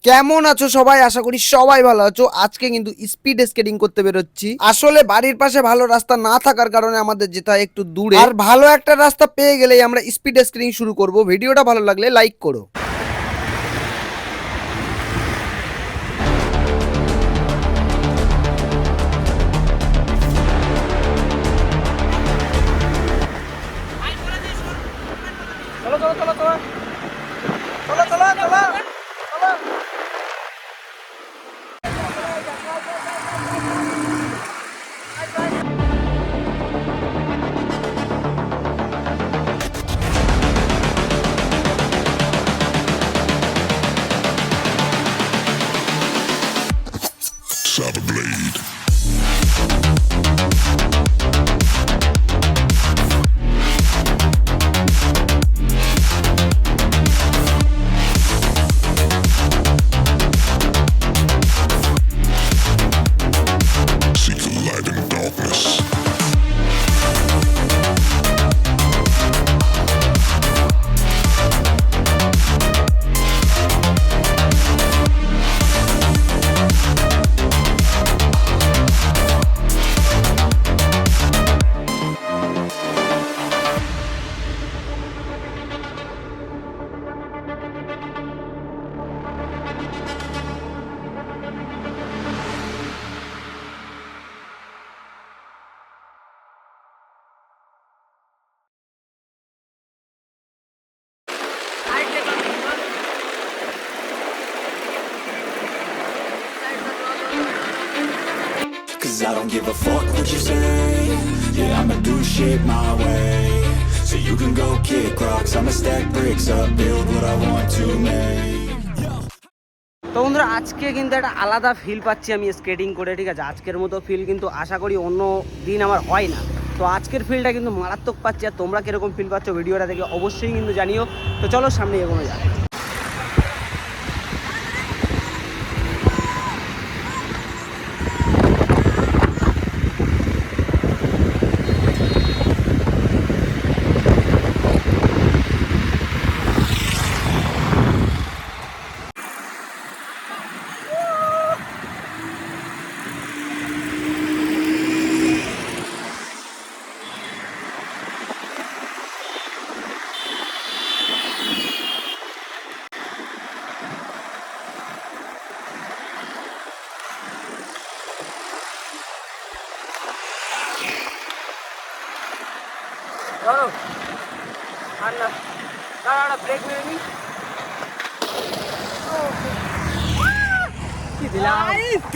কেমন আছো সবাই? আশা করি সবাই ভালো আছো। আজকে কিন্তু স্পিড স্কেটিং করতে বেরোচ্ছি। আসলে বাড়ির পাশে ভালো রাস্তা না থাকার কারণে আমাদের যেতে হয় একটু দূরে, আর ভালো একটা রাস্তা পেয়ে গেলেই আমরা স্পিড স্কেটিং শুরু করব। ভিডিওটা ভালো লাগলে লাইক করো। চলো চলো চলো চলো চলো চলো চলো চলো। Blade. Seek the light in darkness. Cause I don't give a fuck what you say. Yeah, I'ma do shit my way. So you can go kick rocks, I'ma stack bricks up, build what I want to make. তো বন্ধুরা, আজকে কিন্তু একটা আলাদা feel পাচ্ছি আমি skating করে, ঠিক আছে। আজকের মতো ফিল কিন্তু আশা করি অন্য দিন আমার হয় না। তো আজকের ফিলটা কিন্তু মারাত্মক পাচ্ছি। আর তোমরা কীরকম ফিল পাচ্ছ ভিডিওটা দেখে অবশ্যই কিন্তু জানিও। তো চলো সামনে এগোনো যাক। ধরো আর না, দাঁড়া ব্রেক মেরে নি।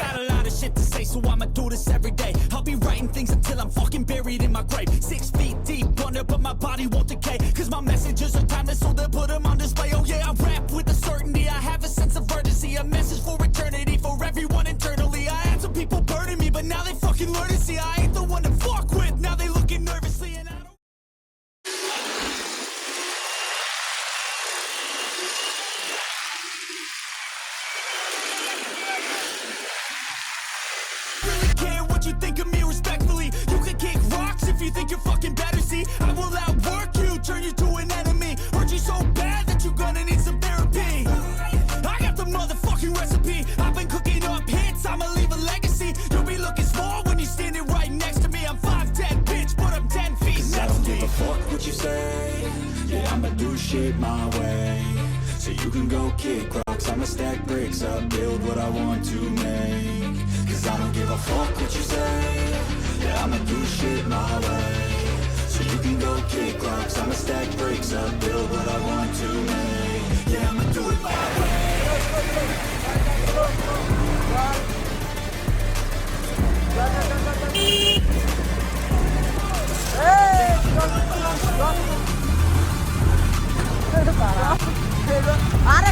Got a lot of shit to say, so I'ma do this every day. I'll be writing things until I'm fucking buried in my grave. 6 feet deep under, but my body won't decay. Cause my messages are timeless, so they'll put them on display. Oh yeah, I rap with a certainty, I have a sense of urgency. A message for eternity, for everyone internally. I had some people burning me, but now they fucking learn to see I ain't the one to fuck with. Now they looking nervously and I don't really care what you think of me respectfully. You can kick rocks if you think you're fucking better. See, I will outwork you, turn you to an enemy. Hurt you so bad that you're gonna need some therapy. I got the motherfucking recipe. I've been cooking up hits, I'ma leave a legacy. You'll be looking small when you're standing right next to me. I'm 5'10", bitch, but I'm 10 feet next to me. 'Cause I don't give a fuck what you say. Yeah, I'ma do shit my way. So you can go kick rocks, I'ma stack bricks up, build what I want to make. Cause I don't give a fuck what you say. Yeah, I'ma do shit my way. So you can go kick rocks, I'ma stack bricks up, build what I want to make. Yeah, I'ma do it my way. আরে